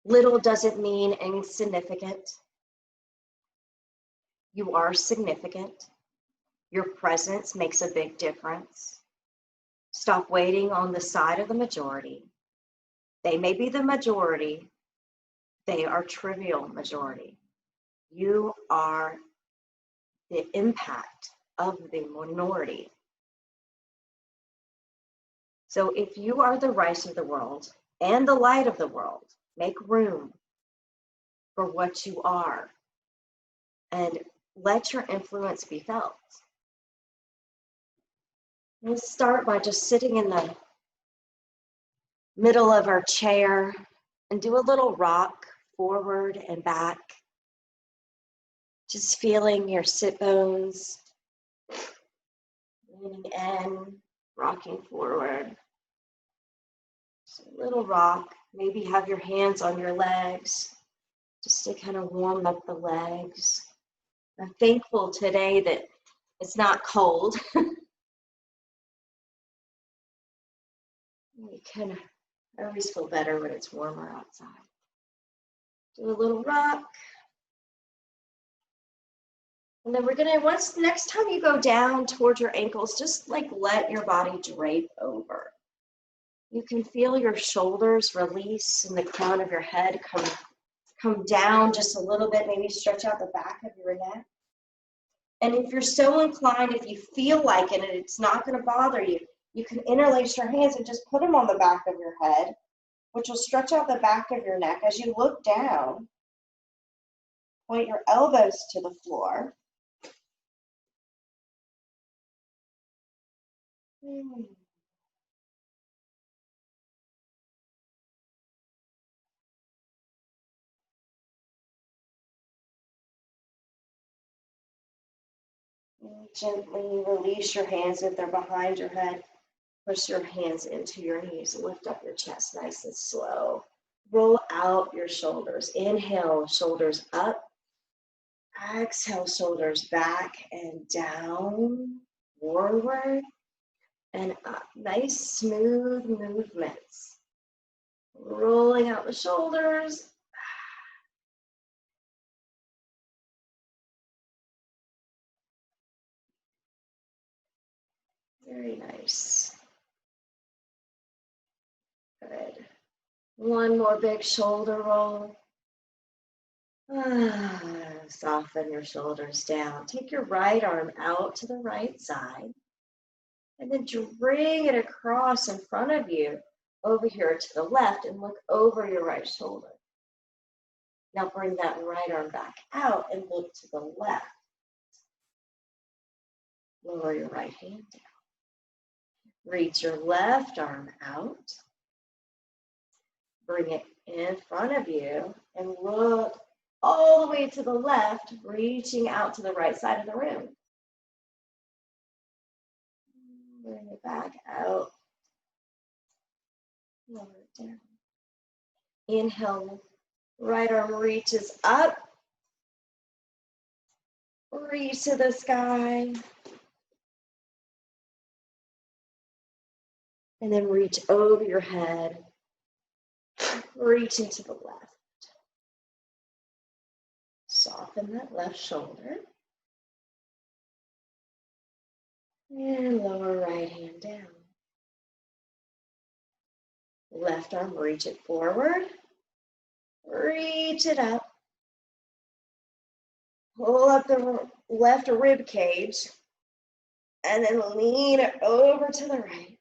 Little doesn't mean insignificant. You are significant. Your presence makes a big difference. Stop waiting on the side of the majority. They may be the majority. They are trivial majority. You are the impact of the minority. So if you are the rice of the world and the light of the world, make room for what you are and let your influence be felt. We'll start by just sitting in the middle of our chair and do a little rock forward and back. Just feeling your sit bones, leaning in, rocking forward. So a little rock, maybe have your hands on your legs just to kind of warm up the legs. I'm thankful today that it's not cold. I always feel better when it's warmer outside. Do a little rock. And then we're gonna, next time you go down towards your ankles, just like let your body drape over. You can feel your shoulders release and the crown of your head come down just a little bit, maybe stretch out the back of your neck. And if you're so inclined, if you feel like it and it's not gonna bother you, you can interlace your hands and just put them on the back of your head, which will stretch out the back of your neck. As you look down, point your elbows to the floor. Gently release your hands if they're behind your head. Push your hands into your knees. Lift up your chest nice and slow. Roll out your shoulders. Inhale, shoulders up. Exhale, shoulders back and down, forward and up. Nice, smooth movements. Rolling out the shoulders. Very nice. Good. One more big shoulder roll. Soften your shoulders down. Take your right arm out to the right side. And then bring it across in front of you over here to the left and look over your right shoulder. Now bring that right arm back out and look to the left. Lower your right hand down. Reach your left arm out. Bring it in front of you and look all the way to the left, reaching out to the right side of the room. Bring it back out. Lower it down. Inhale, right arm reaches up. Reach to the sky. And then reach over your head. Reaching to the left. Soften that left shoulder. And lower right hand down. Left arm, reach it forward. Reach it up. Pull up the left rib cage. And then lean it over to the right.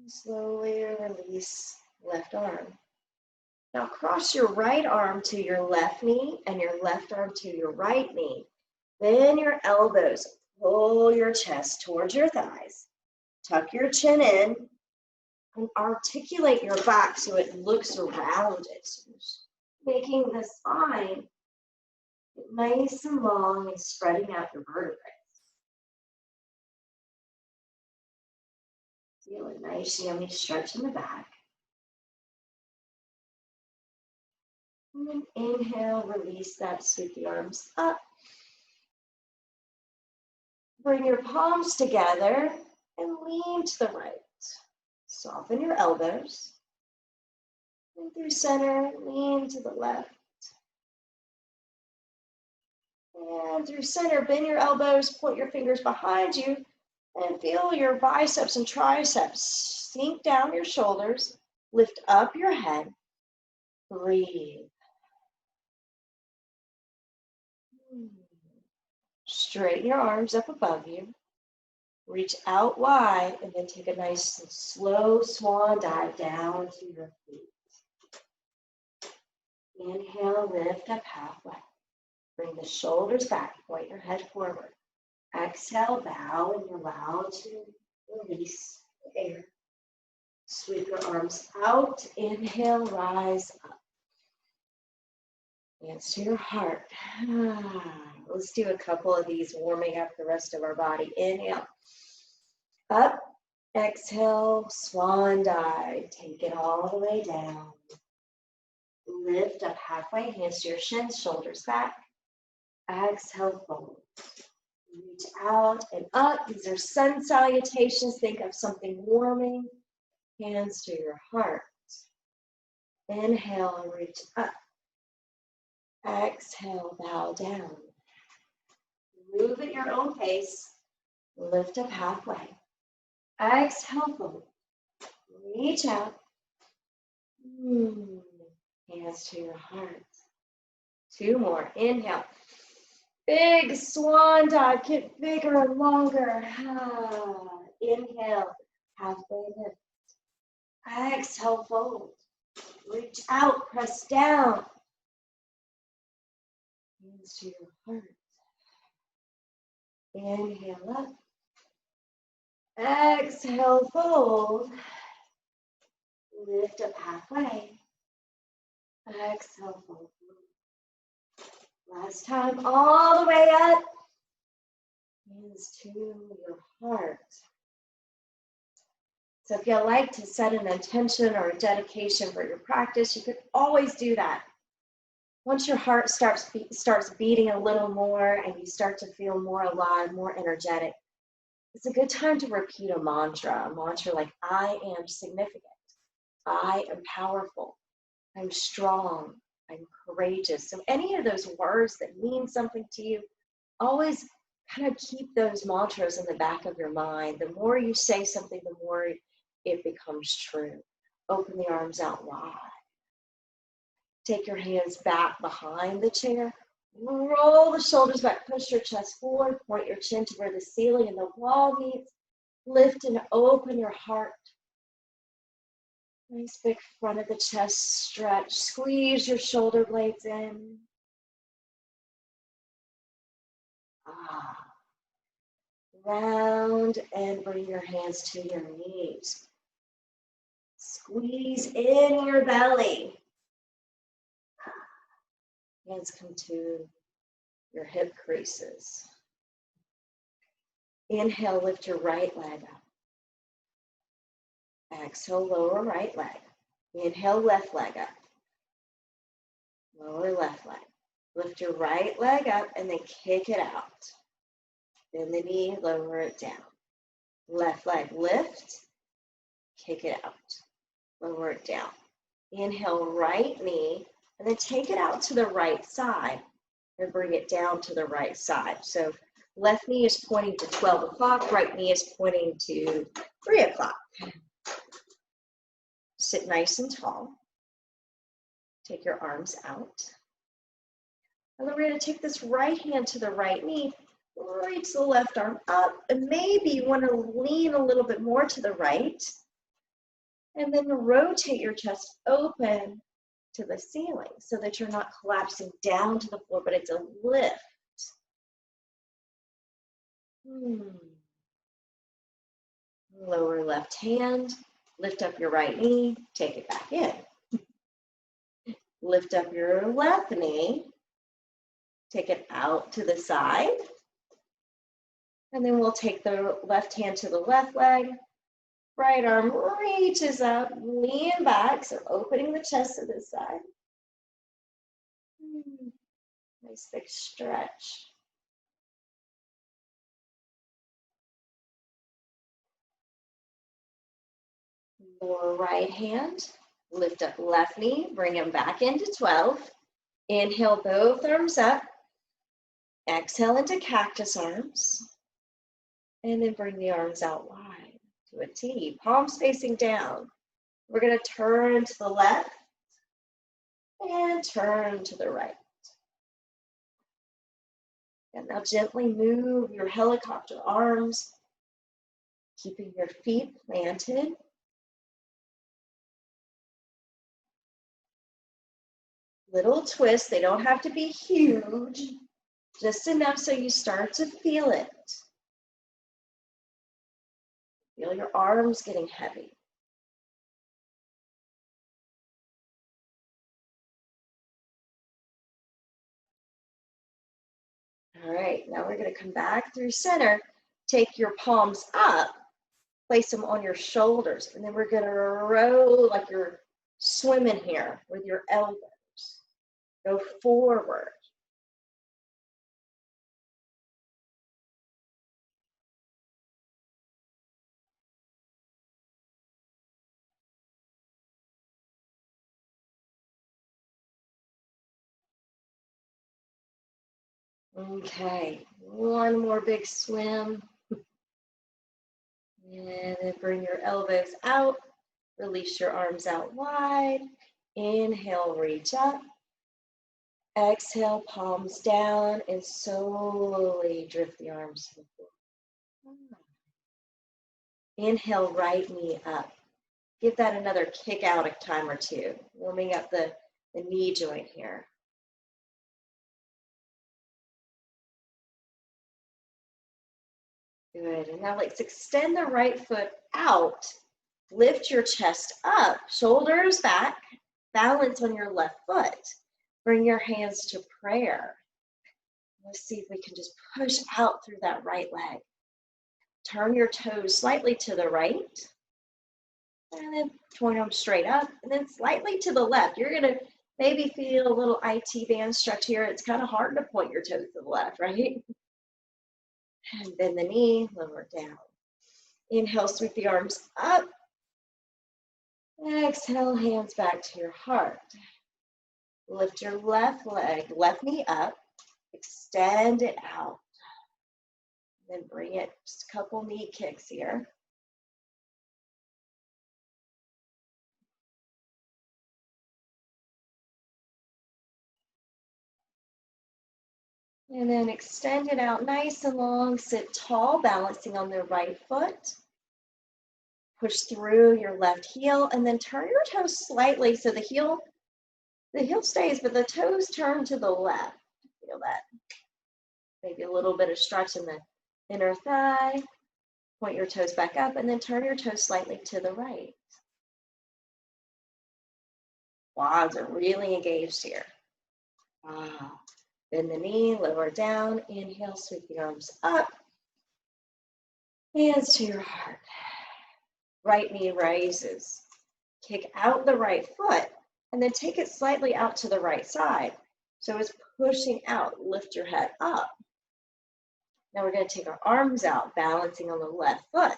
Slowly release left arm. Now cross your right arm to your left knee and your left arm to your right knee. Bend your elbows. Pull your chest towards your thighs. Tuck your chin in and articulate your back so it looks rounded. Making the spine nice and long and spreading out your vertebrae. Feel a nice, yummy stretch in the back. And then inhale, release that, sweep the arms up. Bring your palms together and lean to the right. Soften your elbows. And through center, lean to the left. And through center, bend your elbows, point your fingers behind you, and feel your biceps and triceps sink down your shoulders. Lift up your head. Breathe. Straighten your arms up above you. Reach out wide, and then take a nice slow swan dive down to your feet. Inhale, lift up halfway. Bring the shoulders back, point your head forward. Exhale, bow, and you're allowed to release the air. Sweep your arms out. Inhale, rise up. Hands to your heart. Let's do a couple of these, warming up the rest of our body. Inhale, up. Exhale, swan dive. Take it all the way down. Lift up halfway, hands to your shins, shoulders back. Exhale, fold. Reach out and up. These are sun salutations. Think of something warming. Hands to your heart. Inhale and reach up. Exhale, bow down. Move at your own pace. Lift up halfway. Exhale, fold. Reach out. Hands to your heart. Two more. Inhale. Big swan dive. Get bigger and longer. Inhale. Halfway lift. Exhale, fold. Reach out. Press down. Hands to your heart. Inhale up. Exhale, fold. Lift up halfway. Exhale, fold. Last time, all the way up. Hands to your heart. So if you like to set an intention or a dedication for your practice, you could always do that. Once your heart starts beating a little more and you start to feel more alive, more energetic, it's a good time to repeat a mantra like, I am significant, I am powerful, I'm strong, I'm courageous. So any of those words that mean something to you, always kind of keep those mantras in the back of your mind. The more you say something, the more it becomes true. Open the arms out wide. Take your hands back behind the chair. Roll the shoulders back, push your chest forward, point your chin to where the ceiling and the wall meets. Lift and open your heart. Nice big front of the chest stretch. Squeeze your shoulder blades in. Round and bring your hands to your knees. Squeeze in your belly. Hands come to your hip creases. Inhale, lift your right leg up. Exhale, lower right leg. Inhale, left leg up. Lower left leg. Lift your right leg up and then kick it out. Bend the knee, lower it down. Left leg, lift, kick it out. Lower it down. Inhale, right knee, and then take it out to the right side and bring it down to the right side. So left knee is pointing to 12 o'clock, right knee is pointing to 3 o'clock. Sit nice and tall. Take your arms out. And then we're going to take this right hand to the right knee, reach the left arm up, and maybe you want to lean a little bit more to the right, and then rotate your chest open to the ceiling so that you're not collapsing down to the floor, but it's a lift. Lower left hand, lift up your right knee, take it back in. Lift up your left knee, take it out to the side. And then we'll take the left hand to the left leg. Right arm reaches up, lean back, so opening the chest to this side. Nice big stretch. Lower right hand, lift up left knee, bring them back into 12. Inhale, both arms up. Exhale into cactus arms. And then bring the arms out wide to a T, palms facing down. We're going to turn to the left and turn to the right. And now gently move your helicopter arms, keeping your feet planted. Little twists, they don't have to be huge, just enough so you start to feel it. Feel your arms getting heavy. All right, now we're going to come back through center. Take your palms up, place them on your shoulders, and then we're going to roll like you're swimming here with your elbows. Go forward. Okay, one more big swim. And then bring your elbows out. Release your arms out wide. Inhale, reach up. Exhale, palms down, and slowly drift the arms to the floor. Inhale, right knee up. Give that another kick out a time or two, warming up the knee joint here. Good, and now let's extend the right foot out. Lift your chest up, shoulders back, balance on your left foot. Bring your hands to prayer. Let's see if we can just push out through that right leg. Turn your toes slightly to the right, and then point them straight up, and then slightly to the left. You're gonna maybe feel a little IT band stretch here. It's kind of hard to point your toes to the left, right? And bend the knee, lower down. Inhale, sweep the arms up. Exhale, hands back to your heart. Lift your left leg, left knee up. Extend it out. Then bring it, just a couple knee kicks here. And then extend it out nice and long. Sit tall, balancing on the right foot. Push through your left heel, and then turn your toes slightly so the heel stays, but the toes turn to the left. Feel that? Maybe a little bit of stretch in the inner thigh. Point your toes back up, and then turn your toes slightly to the right. Quads are really engaged here. Wow. Bend the knee, lower down. Inhale, sweep the arms up. Hands to your heart. Right knee raises. Kick out the right foot, and then take it slightly out to the right side. So it's pushing out. Lift your head up. Now we're going to take our arms out, balancing on the left foot.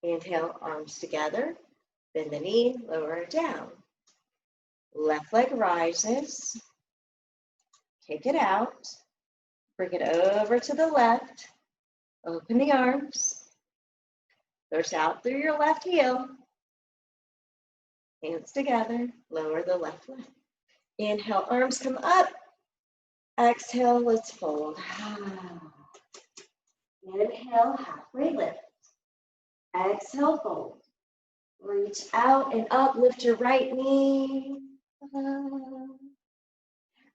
Inhale, arms together. Bend the knee, lower it down. Left leg rises. Kick it out. Bring it over to the left. Open the arms. Push out through your left heel. Hands together. Lower the left leg. Inhale, arms come up. Exhale, let's fold. Inhale, halfway lift. Exhale, fold. Reach out and up. Lift your right knee.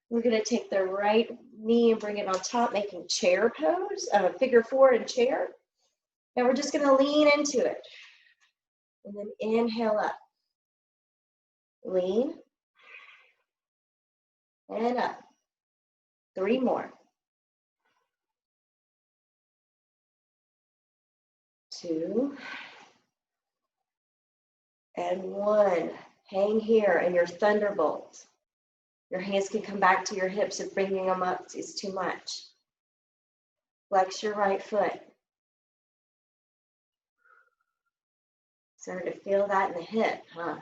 We're going to take the right knee and bring it on top, making chair pose, figure four in chair. And we're just going to lean into it. And then inhale up. Lean. And up. 3 more. 2. And 1. Hang here in your thunderbolt. Your hands can come back to your hips if bringing them up is too much. Flex your right foot. Starting to feel that in the hip, huh?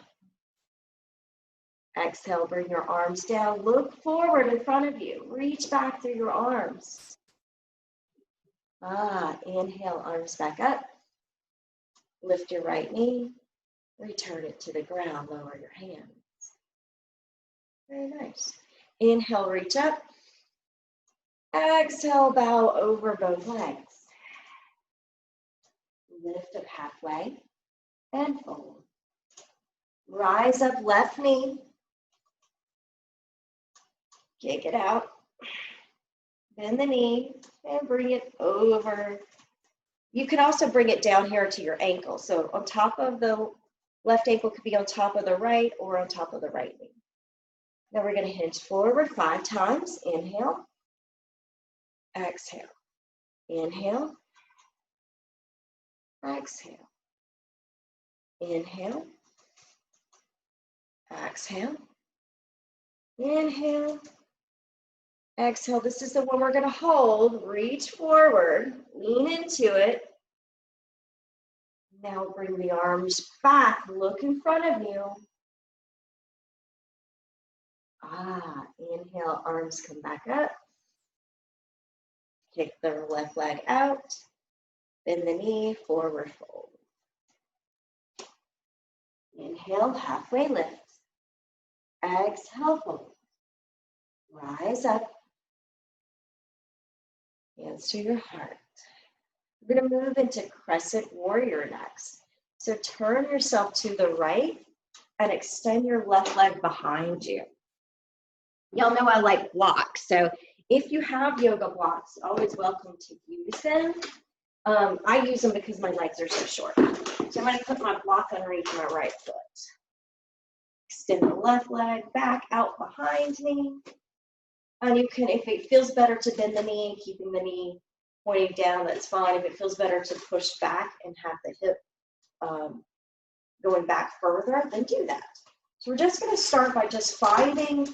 Exhale, bring your arms down. Look forward in front of you. Reach back through your arms. Inhale, arms back up. Lift your right knee. Return it to the ground. Lower your hands. Very nice. Inhale, reach up. Exhale, bow over both legs. Lift up halfway and fold. Rise up, left knee. Kick it out. Bend the knee and bring it over. You can also bring it down here to your ankle. So on top of the left ankle could be on top of the right or on top of the right knee. Now we're going to hinge forward 5 times. Inhale. Exhale. Inhale. Exhale. Inhale. Exhale. Inhale. Exhale. This is the one we're going to hold. Reach forward. Lean into it. Now bring the arms back. Look in front of you. Inhale. Arms come back up. Kick the left leg out. Bend the knee. Forward fold. Inhale. Halfway lift. Exhale. Fold. Rise up. Hands to your heart. We're going to move into crescent warrior next. So turn yourself to the right and extend your left leg behind you. Y'all know I like blocks. So if you have yoga blocks, always welcome to use them. I use them because my legs are so short. So I'm going to put my block underneath my right foot. Extend the left leg back out behind me. And you can, if it feels better to bend the knee, keeping the knee pointing down, that's fine. If it feels better to push back and have the hip going back further, then do that. So we're just going to start by just finding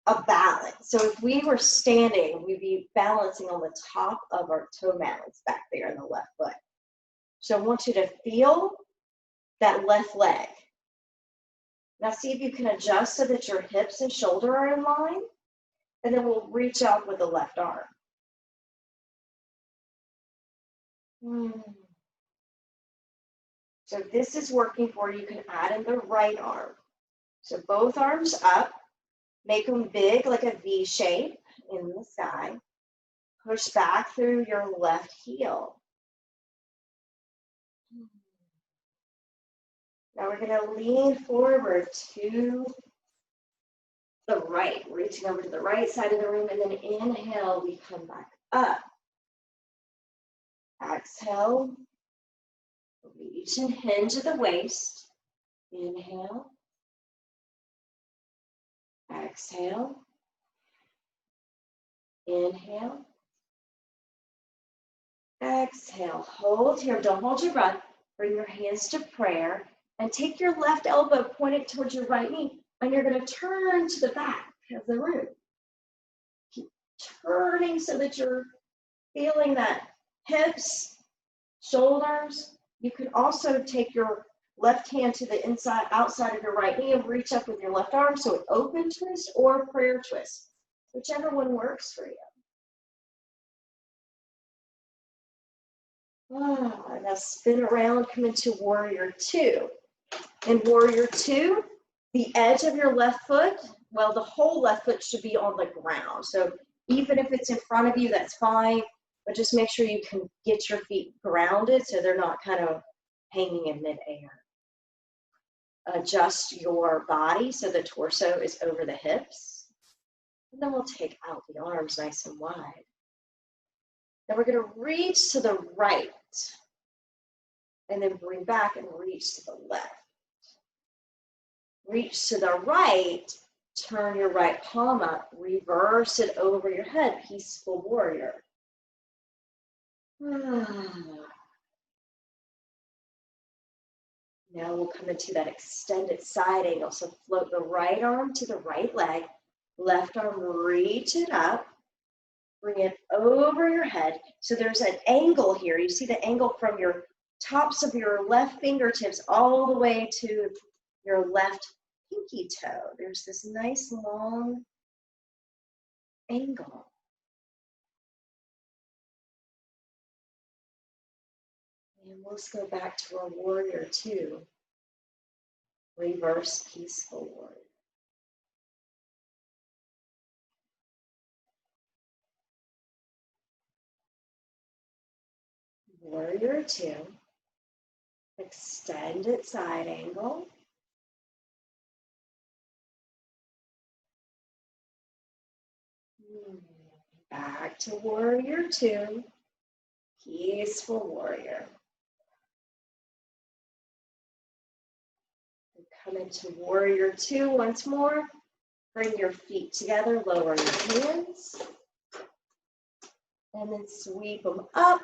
a balance. So if we were standing, we'd be balancing on the top of our toe mounds back there in the left foot. So I want you to feel that left leg. Now see if you can adjust so that your hips and shoulder are in line. And then we'll reach out with the left arm. So if this is working for you, you can add in the right arm. So both arms up, make them big like a V shape in the sky. Push back through your left heel. Now we're going to lean forward to the right, reaching over to the right side of the room, and then inhale, we come back up. Exhale, reach and hinge at the waist. Inhale. Exhale. Inhale. Exhale. Hold here. Don't hold your breath. Bring your hands to prayer and take your left elbow pointed towards your right knee, and you're going to turn to the back of the room. Keep turning so that you're feeling that hips, shoulders. You can also take your left hand to the inside, outside of your right knee and reach up with your left arm. So an open twist or prayer twist, whichever one works for you. Now spin around, come into warrior two. In warrior two, the edge of your left foot, well, the whole left foot should be on the ground. So even if it's in front of you, that's fine. But just make sure you can get your feet grounded so they're not kind of hanging in midair. Adjust your body so the torso is over the hips. And then we'll take out the arms nice and wide. Then we're going to reach to the right. And then bring back and reach to the left. Reach to the right. Turn your right palm up. Reverse it over your head. Peaceful warrior. Now we'll come into that extended side angle. So float the right arm to the right leg. Left arm, reach it up. Bring it over your head. So there's an angle here. You see the angle from your tops of your left fingertips all the way to your left pinky toe. There's this nice long angle. And let's go back to our warrior two. Reverse peaceful warrior. Warrior two. Extended side angle. Back to warrior two. Peaceful warrior. Come into warrior two once more. Bring your feet together, lower your hands. And then sweep them up.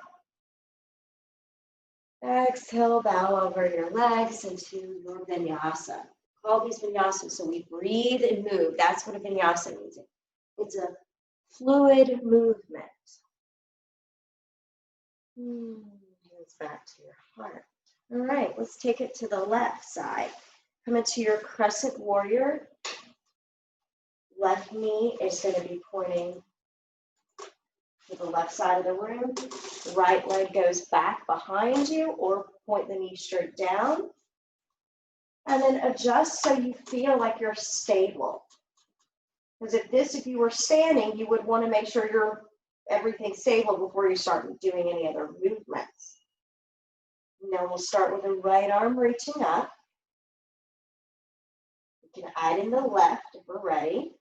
Exhale, bow over your legs into your vinyasa. Call these vinyasas so we breathe and move. That's what a vinyasa means. It's a fluid movement. Hands back to your heart. All right, let's take it to the left side. Come into your crescent warrior. Left knee is going to be pointing to the left side of the room. Right leg goes back behind you or point the knee straight down. And then adjust so you feel like you're stable. Because if you were standing, you would want to make sure everything's stable before you start doing any other movements. Now we'll start with the right arm reaching up. You can add in the left if we're ready.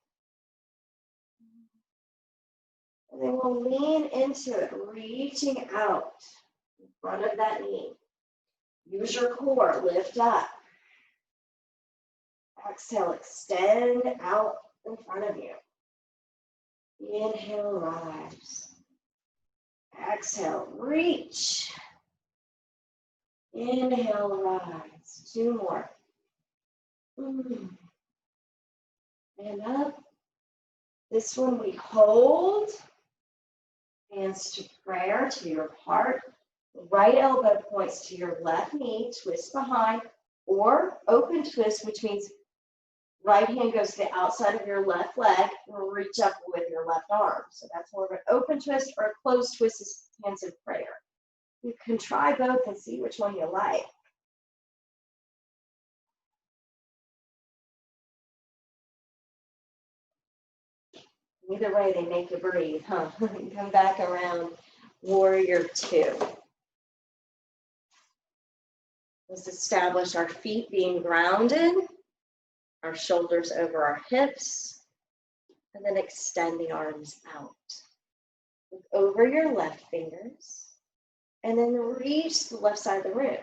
And then we'll lean into it, reaching out in front of that knee. Use your core, lift up. Exhale, extend out in front of you. Inhale, rise. Exhale, reach. Inhale, rise. Two more. And up. This one we hold. Hands to prayer, to your heart. Right elbow points to your left knee, twist behind, or open twist, which means right hand goes to the outside of your left leg and reach up with your left arm. So that's more of an open twist, or a closed twist is hands in prayer. You can try both and see which one you like. Either way, they make you breathe, huh? Come back around, warrior two. Let's establish our feet being grounded, our shoulders over our hips, and then extend the arms out. Look over your left fingers, and then reach to the left side of the room,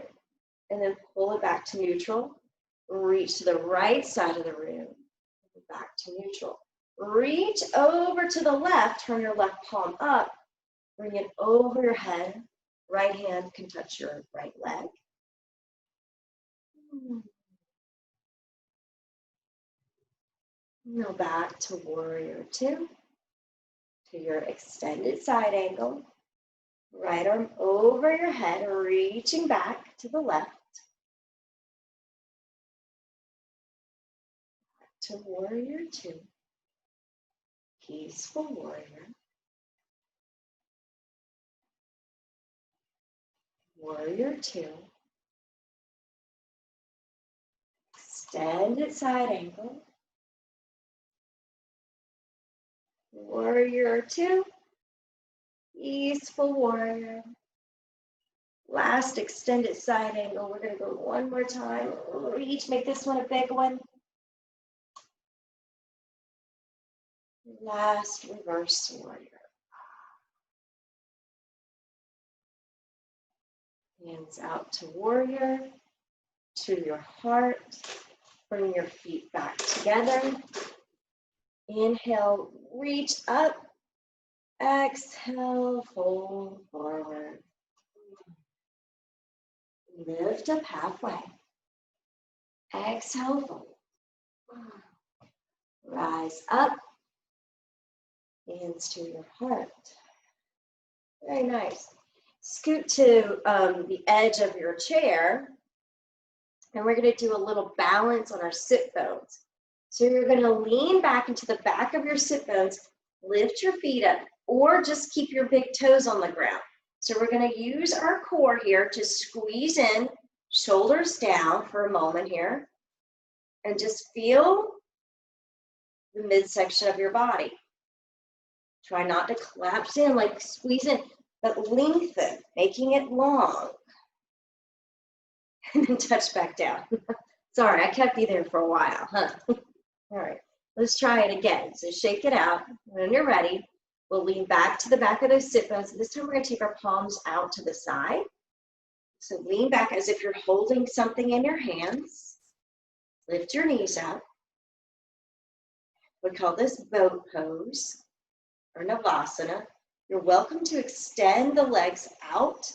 and then pull it back to neutral. Reach to the right side of the room, back to neutral. Reach over to the left, turn your left palm up, bring it over your head. Right hand can touch your right leg. Now back to warrior two, to your extended side angle. Right arm over your head, reaching back to the left. Back to warrior two. Peaceful warrior. Warrior two. Extended side angle. Warrior two. Peaceful warrior. Last extended side angle. We're going to go one more time. Reach, make this one a big one. Last reverse warrior. Hands out to warrior, to your heart. Bring your feet back together. Inhale, reach up. Exhale, fold forward. Lift up halfway. Exhale, fold. Rise up. Hands to your heart. Very nice. scoot to the edge of your chair, and we're going to do a little balance on our sit bones. So you're going to lean back into the back of your sit bones, lift your feet up, or just keep your big toes on the ground. So we're going to use our core here to squeeze in, shoulders down for a moment here, and just feel the midsection of your body. Try not to collapse in, like squeeze in, but lengthen, making it long. And then touch back down. Sorry, I kept you there for a while, huh? All right, let's try it again. So shake it out. When you're ready, we'll lean back to the back of those sit bones. This time we're going to take our palms out to the side. So lean back as if you're holding something in your hands. Lift your knees up. We call this boat pose or Navasana. You're welcome to extend the legs out.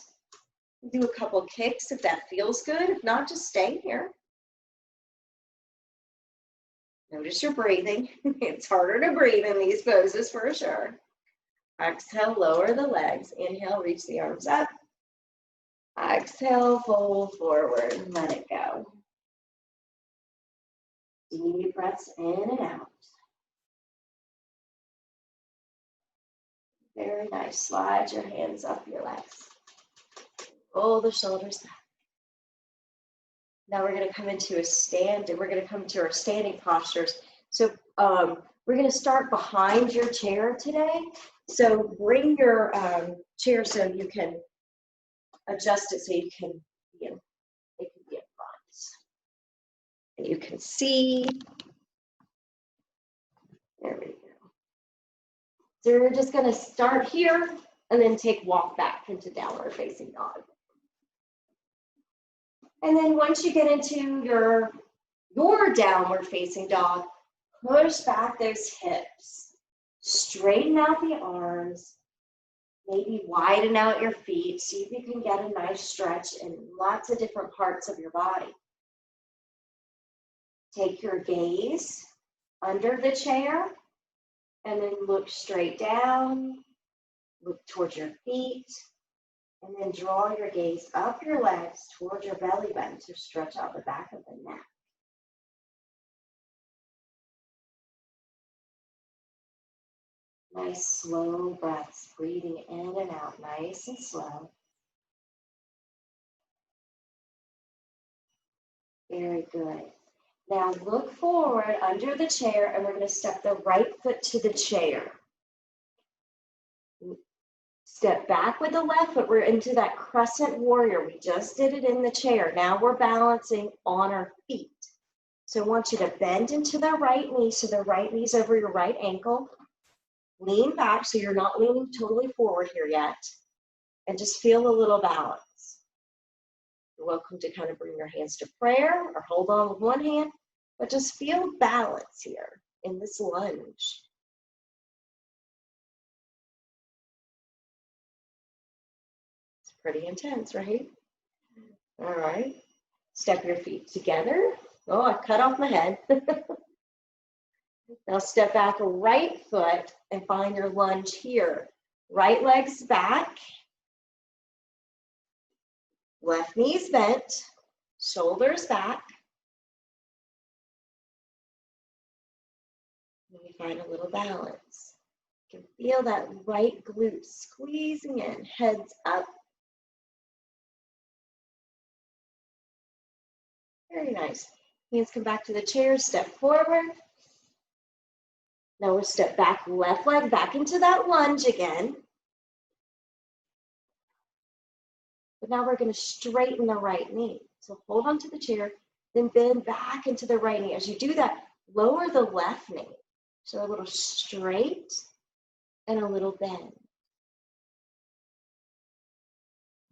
Do a couple kicks if that feels good. If not, just stay here. Notice your breathing. It's harder to breathe in these poses for sure. Exhale, lower the legs. Inhale, reach the arms up. Exhale, fold forward and let it go. Deep breaths in and out. Very nice. Slide your hands up your legs. Roll the shoulders back. Now we're going to come into a stand, and we're going to come to our standing postures. So we're going to start behind your chair today. So bring your chair so you can adjust it so you can be in, it can be in front. And you can see. There we go. So we're just going to start here and then walk back into downward facing dog. And then once you get into your downward facing dog, push back those hips. Straighten out the arms. Maybe widen out your feet. See if you can get a nice stretch in lots of different parts of your body. Take your gaze under the chair and then look straight down. Look towards your feet. And then draw your gaze up your legs towards your belly button to stretch out the back of the neck. Nice slow breaths, breathing in and out, nice and slow. Very good. Now look forward under the chair, and we're going to step the right foot to the chair. Step back with the left foot. We're into that crescent warrior. We just did it in the chair. Now we're balancing on our feet. So I want you to bend into the right knee, so the right knee's over your right ankle. Lean back so you're not leaning totally forward here yet. And just feel a little balance. You're welcome to kind of bring your hands to prayer or hold on with one hand, but just feel balance here in this lunge. Pretty intense, right? All right. Step your feet together. Oh, I cut off my head. Now step back a right foot and find your lunge here. Right leg's back. Left knee's bent. Shoulders back. And we find a little balance. You can feel that right glute squeezing in, heads up. Very nice. Hands come back to the chair, step forward. Now we'll step back, left leg back into that lunge again. But now we're going to straighten the right knee. So hold on to the chair, then bend back into the right knee. As you do that, lower the left knee. So a little straight and a little bend.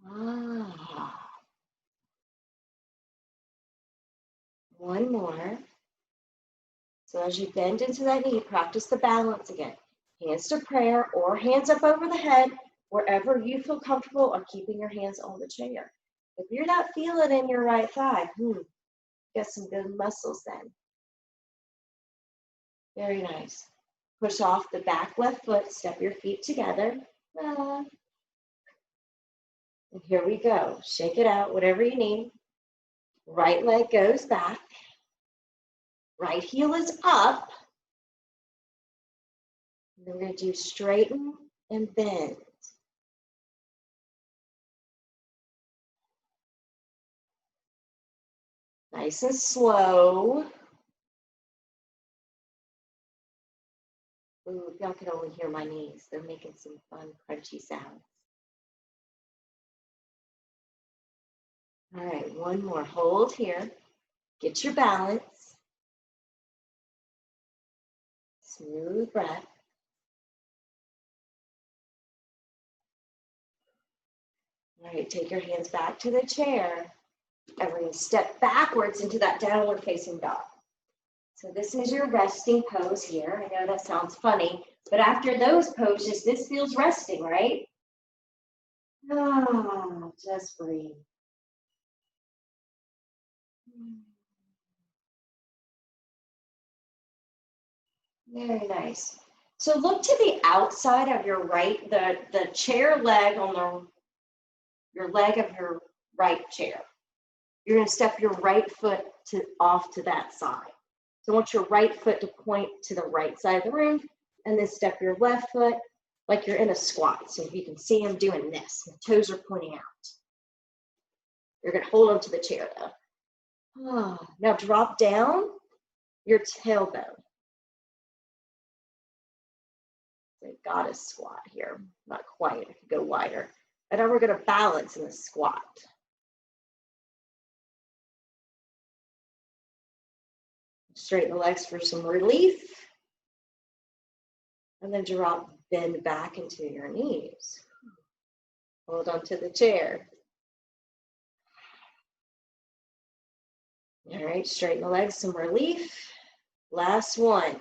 Ah. One more. So as you bend into that knee, practice the balance again. Hands to prayer or hands up over the head, wherever you feel comfortable, or keeping your hands on the chair. If you're not feeling in your right thigh, get some good muscles then. Very nice. Push off the back left foot, step your feet together. And here we go. Shake it out, whatever you need. Right leg goes back. Right heel is up. And then we're going to do straighten and bend. Nice and slow. Ooh, y'all can only hear my knees. They're making some fun, crunchy sounds. All right, one more. Hold here. Get your balance. Smooth breath. All right, take your hands back to the chair. And we're going to step backwards into that downward facing dog. So this is your resting pose here. I know that sounds funny, but after those poses, this feels resting, right? Ah, just breathe. Very nice. So look to the outside of your right, the chair leg on your leg of your right chair. You're going to step your right foot off to that side. So I want your right foot to point to the right side of the room, and then step your left foot like you're in a squat. So if you can see I'm doing this, my toes are pointing out. You're going to hold onto the chair though. Oh, now drop down your tailbone. So goddess squat here. Not quite, I could go wider. And now we're going to balance in the squat. Straighten the legs for some relief. And then drop, bend back into your knees. Hold onto the chair. All right, straighten the legs, some relief. Last one.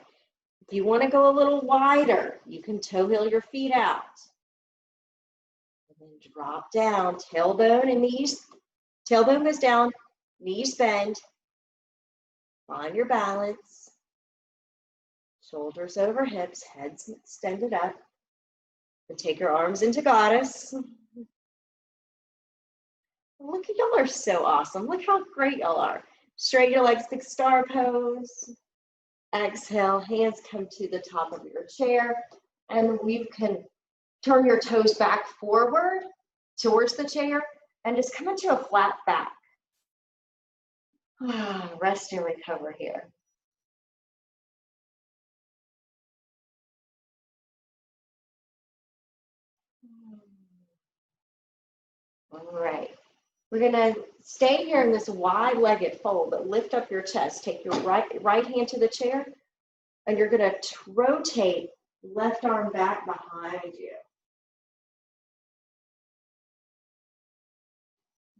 If you want to go a little wider, you can toe heel your feet out. And then drop down, tailbone and knees. Tailbone goes down, knees bend. Find your balance. Shoulders over hips, heads extended up. And take your arms into goddess. Look, y'all are so awesome. Look how great y'all are. Straighten your legs, big star pose. Exhale, hands come to the top of your chair. And we can turn your toes back forward towards the chair and just come into a flat back. Rest and recover here. All right. We're going to stay here in this wide-legged fold, but lift up your chest. Take your right hand to the chair, and you're going to rotate left arm back behind you.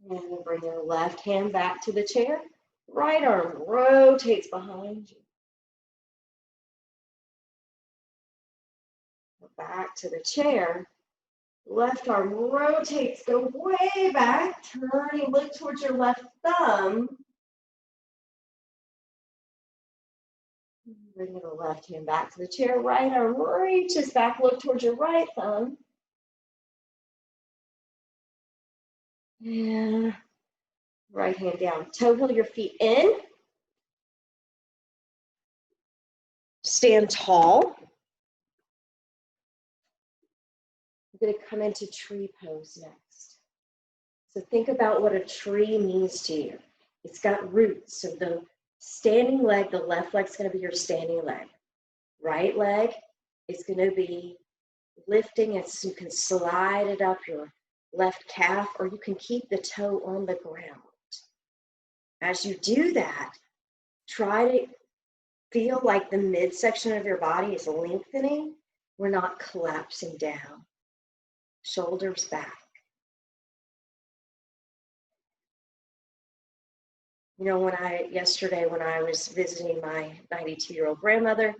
And then bring your left hand back to the chair. Right arm rotates behind you. Back to the chair. Left arm rotates, go way back, turning, look towards your left thumb. Bring the left hand back to the chair. Right arm reaches back, look towards your right thumb. And right hand down. Toe heel your feet in. Stand tall. We're going to come into tree pose next. So think about what a tree means to you. It's got roots. So the standing leg, the left leg's going to be your standing leg. Right leg is going to be lifting it so you can slide it up your left calf, or you can keep the toe on the ground. As you do that, try to feel like the midsection of your body is lengthening. We're not collapsing down. Shoulders back. You know, yesterday when I was visiting my 92-year-old grandmother,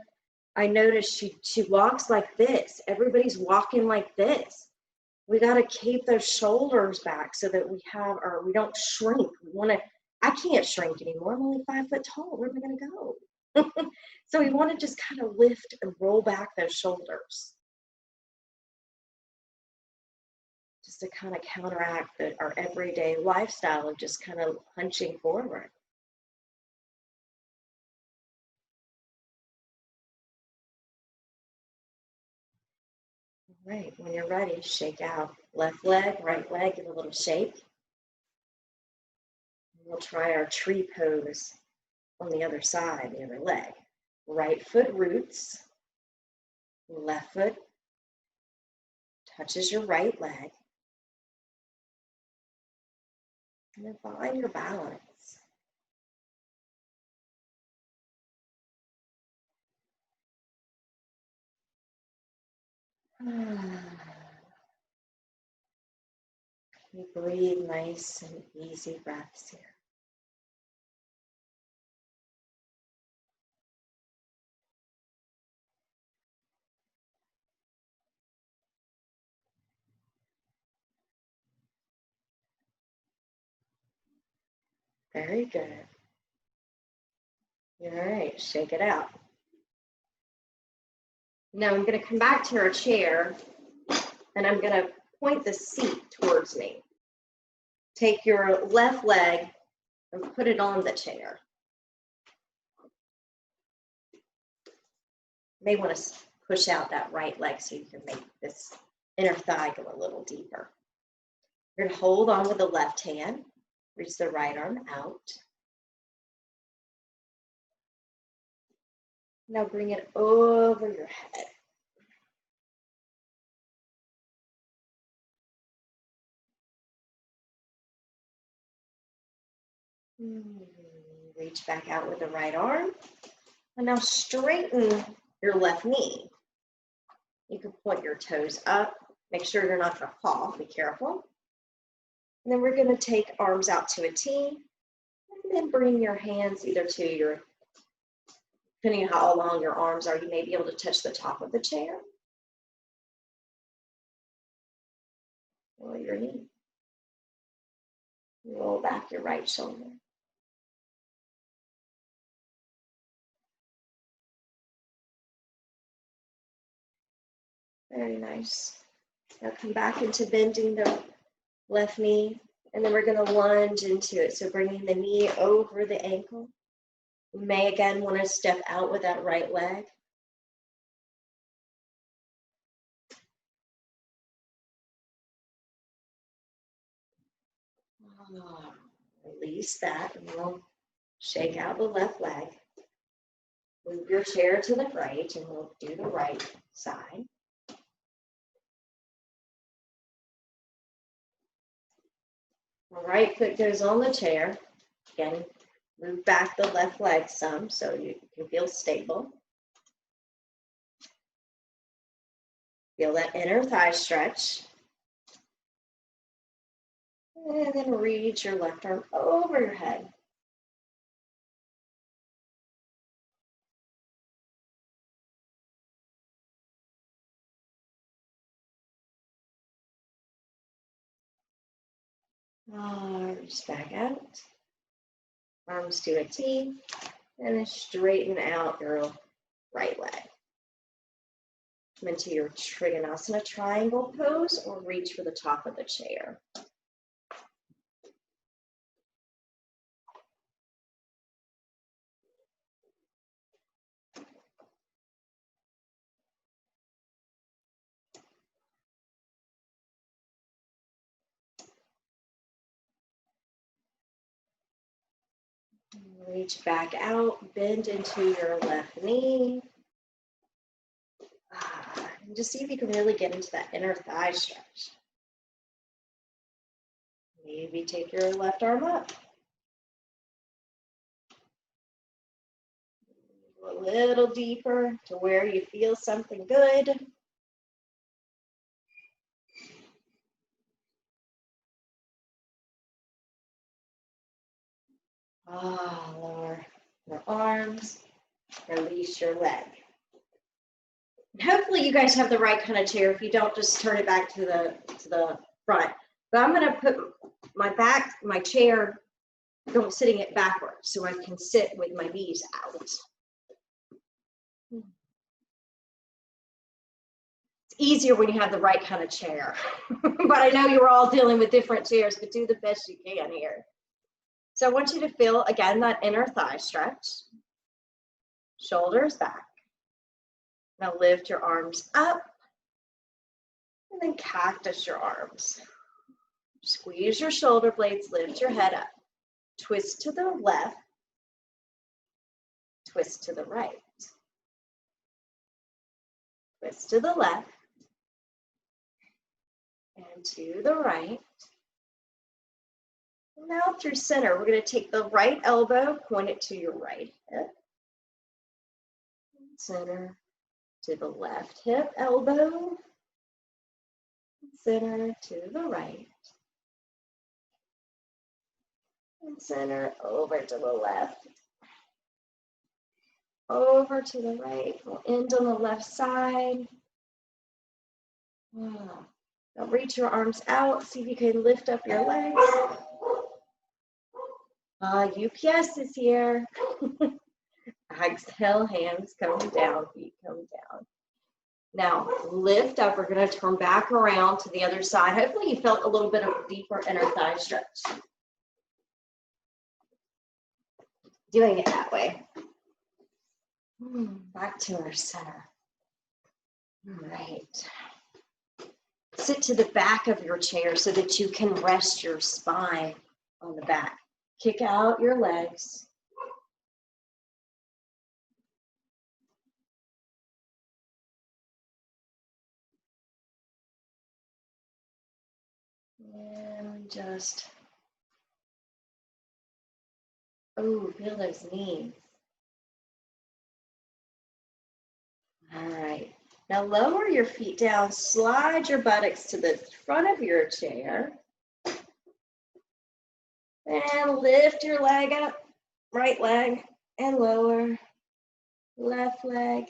I noticed she walks like this. Everybody's walking like this. We got to keep those shoulders back so that we don't shrink. I can't shrink anymore. I'm only 5 foot tall. Where am I going to go? So we want to just kind of lift and roll back those shoulders. Just to kind of counteract our everyday lifestyle of just kind of hunching forward. All right, when you're ready, shake out. Left leg, right leg, give a little shake. We'll try our tree pose on the other side, the other leg. Right foot roots, left foot touches your right leg. And then find your balance. You breathe nice and easy breaths here. Very good. All right, shake it out. Now I'm going to come back to our chair and I'm going to point the seat towards me. Take your left leg and put it on the chair. You may want to push out that right leg so you can make this inner thigh go a little deeper. You're going to hold on with the left hand, reach the right arm out. Now bring it over your head. Reach back out with the right arm. And now straighten your left knee. You can point your toes up. Make sure you're not going to fall. Be careful. And then we're going to take arms out to a T. And then bring your hands either to your, depending on how long your arms are, you may be able to touch the top of the chair or your knee. Roll back your right shoulder. Very nice. Now come back into bending the left knee, and then we're going to lunge into it. So bringing the knee over the ankle. You may again want to step out with that right leg. Release that, and we'll shake out the left leg. Move your chair to the right, and we'll do the right side. The right foot goes on the chair. Again, move back the left leg some so you can feel stable. Feel that inner thigh stretch. And then reach your left arm over your head. Reach back out. Arms to a T. And then straighten out your right leg. Come into your Trikonasana triangle pose or reach for the top of the chair. Reach back out, bend into your left knee. And just see if you can really get into that inner thigh stretch. Maybe take your left arm up. Go a little deeper to where you feel something good. Lower your arms, release your leg. Hopefully you guys have the right kind of chair. If you don't, just turn it back to the front. But I'm going to put my chair, sitting it backwards so I can sit with my knees out. It's easier when you have the right kind of chair. But I know you're all dealing with different chairs, but do the best you can here. So I want you to feel, again, that inner thigh stretch. Shoulders back. Now lift your arms up and then cactus your arms. Squeeze your shoulder blades, lift your head up. Twist to the left, twist to the right. Twist to the left and to the right. And now through center, we're going to take the right elbow, point it to your right hip. Center to the left hip, elbow. Center to the right. And center over to the left. Over to the right. We'll end on the left side. Wow. Now reach your arms out. See if you can lift up your legs. UPS is here. Exhale, hands come down, feet come down. Now lift up. We're going to turn back around to the other side. Hopefully you felt a little bit of a deeper inner thigh stretch. Doing it that way. Back to our center. All right. Sit to the back of your chair so that you can rest your spine on the back. Kick out your legs. And just, feel those knees. All right. Now lower your feet down, slide your buttocks to the front of your chair. And lift your leg up, right leg, and lower, left leg,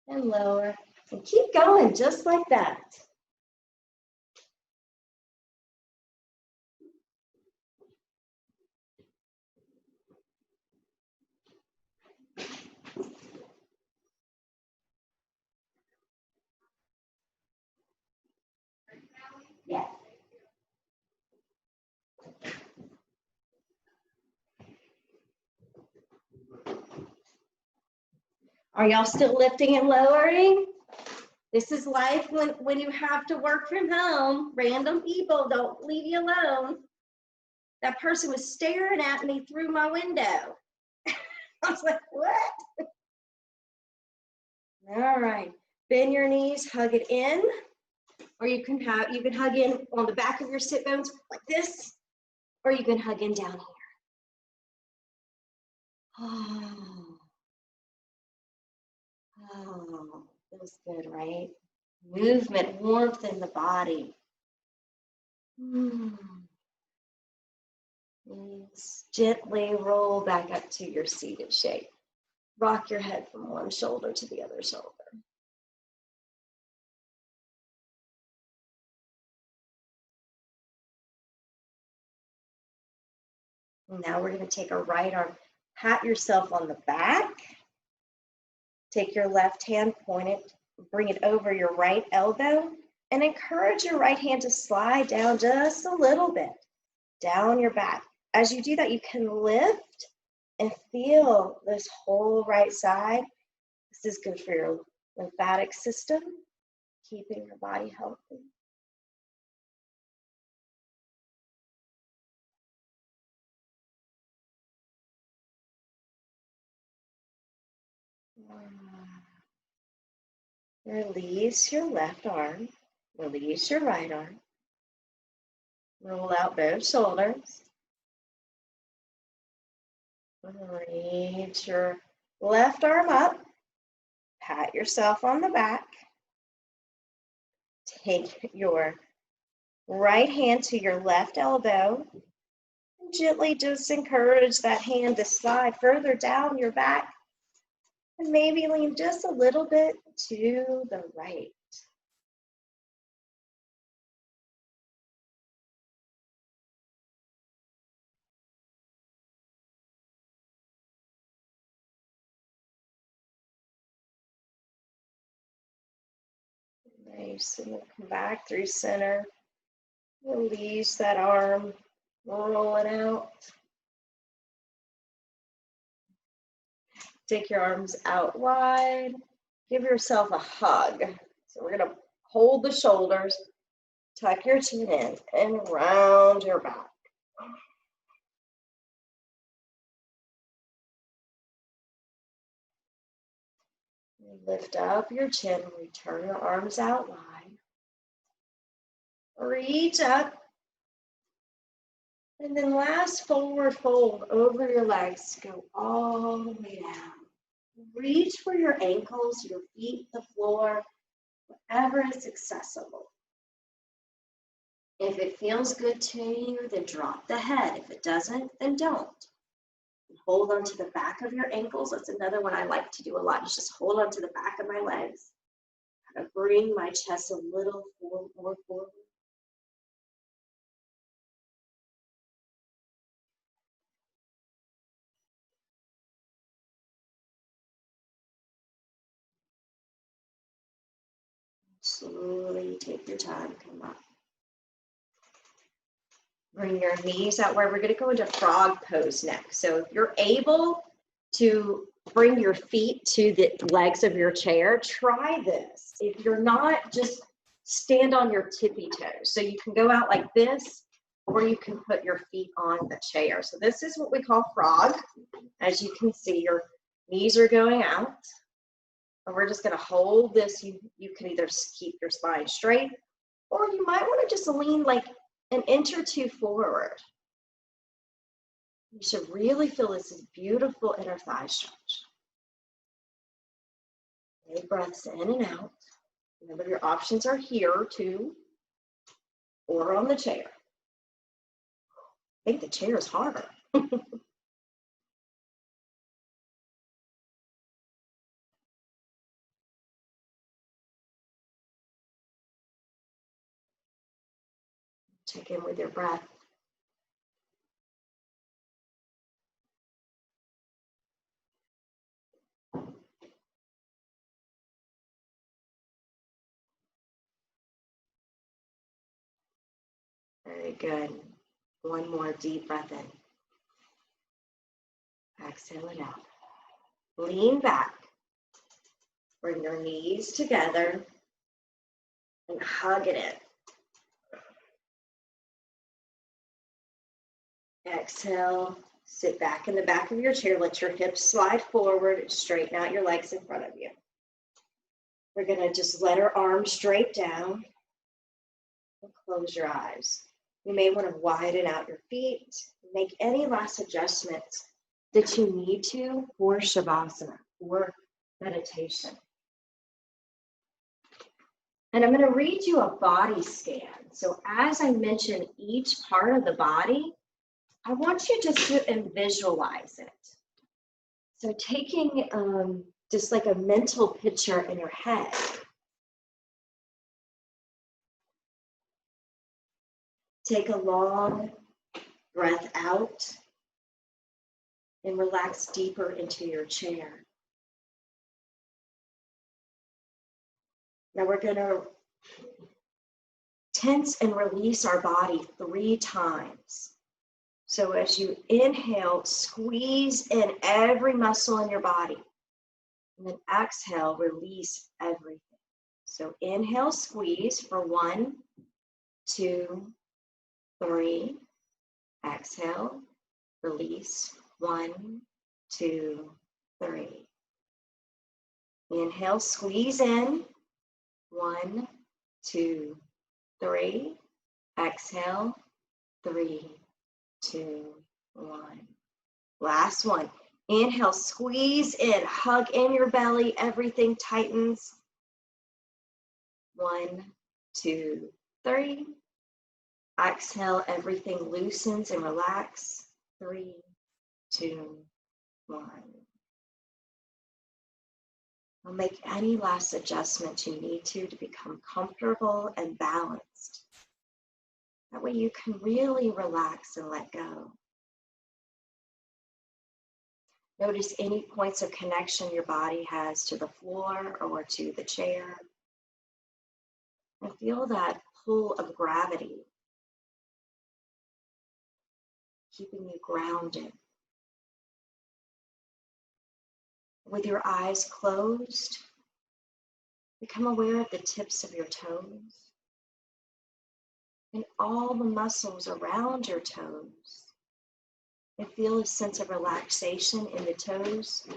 and lower. And keep going just like that. Yeah. Are y'all still lifting and lowering? This is life when you have to work from home. Random people don't leave you alone. That person was staring at me through my window. I was like, what? All right. Bend your knees, hug it in. Or you can hug in on the back of your sit bones like this. Or you can hug in down here. Oh, feels good, right? Movement, warmth in the body. Gently roll back up to your seated shape. Rock your head from one shoulder to the other shoulder. Now we're going to take our right arm, pat yourself on the back. Take your left hand, point it, bring it over your right elbow, and encourage your right hand to slide down just a little bit, down your back. As you do that, you can lift and feel this whole right side. This is good for your lymphatic system, keeping your body healthy. Release your left arm, release your right arm. Roll out both shoulders. Reach your left arm up. Pat yourself on the back. Take your right hand to your left elbow. And gently just encourage that hand to slide further down your back. And maybe lean just a little bit to the right. Nice. And then come back through center. Release that arm, roll it out. Take your arms out wide. Give yourself a hug. So we're going to hold the shoulders, tuck your chin in, and round your back. Lift up your chin, return your arms out wide. Reach up. And then last forward fold over your legs. Go all the way down. Reach for your ankles, your feet, the floor, wherever is accessible. If it feels good to you, then drop the head. If it doesn't, then don't. Hold on to the back of your ankles. That's another one I like to do a lot, is just hold on to the back of my legs. Kind of bring my chest a little more forward. Slowly take your time, come up. Bring your knees out where we're going to go into frog pose next. So if you're able to bring your feet to the legs of your chair, try this. If you're not, just stand on your tippy toes. So you can go out like this, or you can put your feet on the chair. So this is what we call frog. As you can see, your knees are going out. And we're just going to hold this. You can either keep your spine straight, or you might want to just lean like an inch or two forward. You should really feel this beautiful inner thigh stretch. Big breaths in and out. Remember, your options are here too, or on the chair. I think the chair is harder. Check in with your breath. Very good. One more deep breath in. Exhale it out. Lean back. Bring your knees together and hug it in. Exhale, sit back in the back of your chair. Let your hips slide forward. Straighten out your legs in front of you. We're going to just let our arms straight down and close your eyes. You may want to widen out your feet. Make any last adjustments that you need to for Shavasana, for meditation. And I'm going to read you a body scan. So as I mentioned, each part of the body, I want you to sit and visualize it. So taking just like a mental picture in your head. Take a long breath out and relax deeper into your chair. Now we're going to tense and release our body 3 times. So as you inhale, squeeze in every muscle in your body. And then exhale, release everything. So inhale, squeeze for 1, 2, 3. Exhale, release 1, 2, 3. Inhale, squeeze in 1, 2, 3. Exhale, 3, 2, 1. Last one. Inhale, squeeze in, hug in your belly, everything tightens. 1, 2, 3. Exhale, everything loosens and relax. 3, 2, 1. I'll make any last adjustments you need to become comfortable and balanced. That way you can really relax and let go. Notice any points of connection your body has to the floor or to the chair. And feel that pull of gravity, keeping you grounded. With your eyes closed, become aware of the tips of your toes and all the muscles around your toes. And feel a sense of relaxation in the toes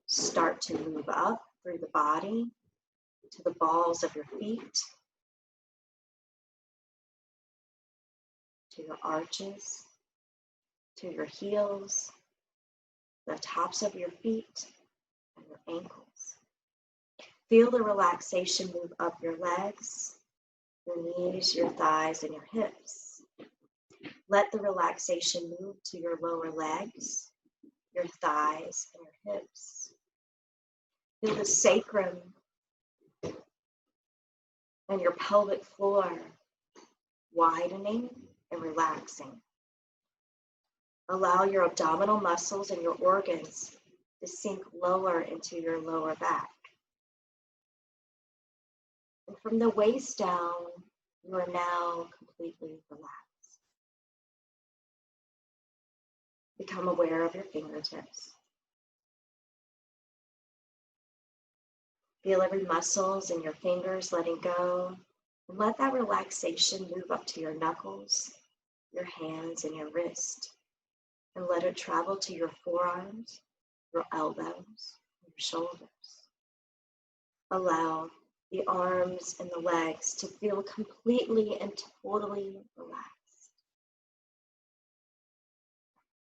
start to move up through the body to the balls of your feet, to your arches, to your heels, the tops of your feet, and your ankles. Feel the relaxation move up your legs, your knees, your thighs, and your hips. Let the relaxation move to your lower legs, your thighs, and your hips. Feel the sacrum and your pelvic floor widening and relaxing. Allow your abdominal muscles and your organs to sink lower into your lower back. And from the waist down, you are now completely relaxed. Become aware of your fingertips. Feel every muscles in your fingers letting go, and let that relaxation move up to your knuckles, your hands, and your wrist. And let it travel to your forearms, your elbows, and your shoulders. Allow the arms and the legs to feel completely and totally relaxed.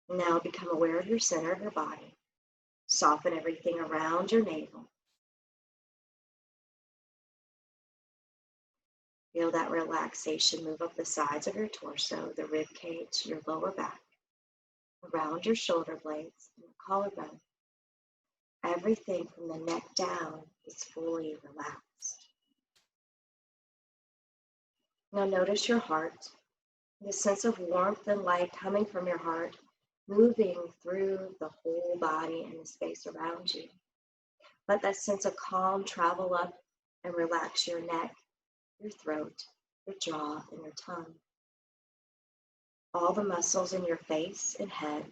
Now become aware of your center of your body. Soften everything around your navel. Feel that relaxation move up the sides of your torso, the rib cage, your lower back, around your shoulder blades and the collarbone. Everything from the neck down is fully relaxed. Now notice your heart, the sense of warmth and light coming from your heart, moving through the whole body and the space around you. Let that sense of calm travel up and relax your neck, your throat, your jaw, and your tongue. All the muscles in your face and head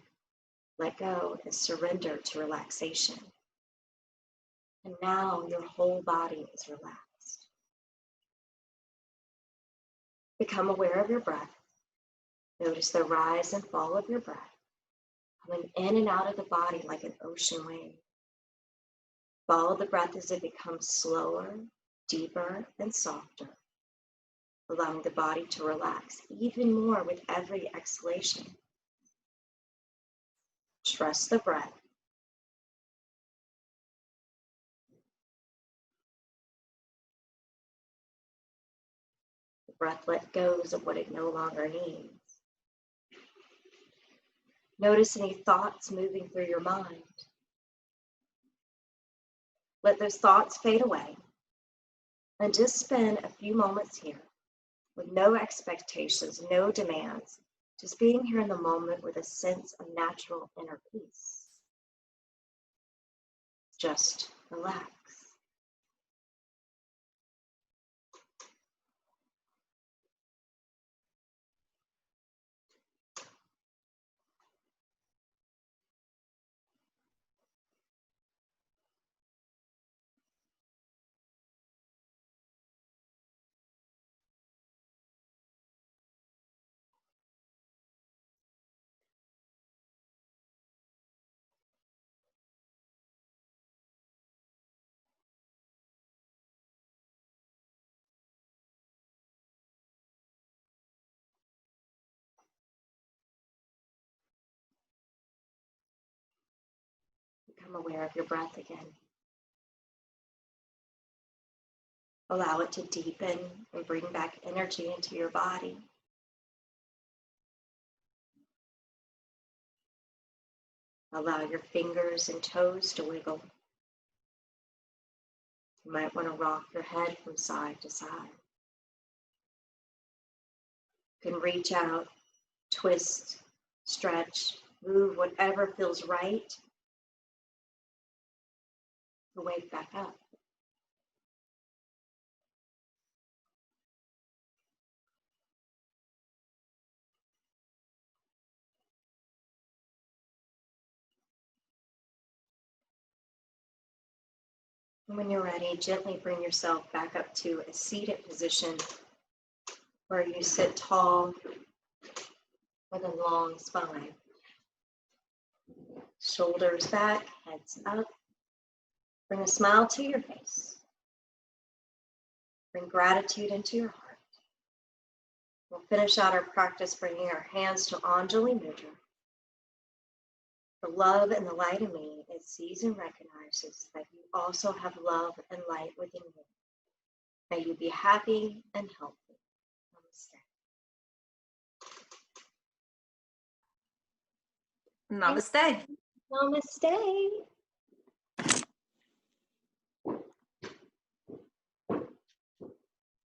let go and surrender to relaxation. And now your whole body is relaxed. Become aware of your breath. Notice the rise and fall of your breath, coming in and out of the body like an ocean wave. Follow the breath as it becomes slower, deeper, and softer, allowing the body to relax even more with every exhalation. Trust the breath. The breath let go of what it no longer needs. Notice any thoughts moving through your mind. Let those thoughts fade away and just spend a few moments here with no expectations, no demands, just being here in the moment with a sense of natural inner peace. Just relax. Become aware of your breath again. Allow it to deepen and bring back energy into your body. Allow your fingers and toes to wiggle. You might want to rock your head from side to side. You can reach out, twist, stretch, move whatever feels right to wake back up. And when you're ready, gently bring yourself back up to a seated position where you sit tall with a long spine. Shoulders back, heads up. Bring a smile to your face. Bring gratitude into your heart. We'll finish out our practice bringing our hands to Anjali Mudra. The love and the light in me, it sees and recognizes that you also have love and light within you. May you be happy and healthy. Namaste. Namaste. Namaste.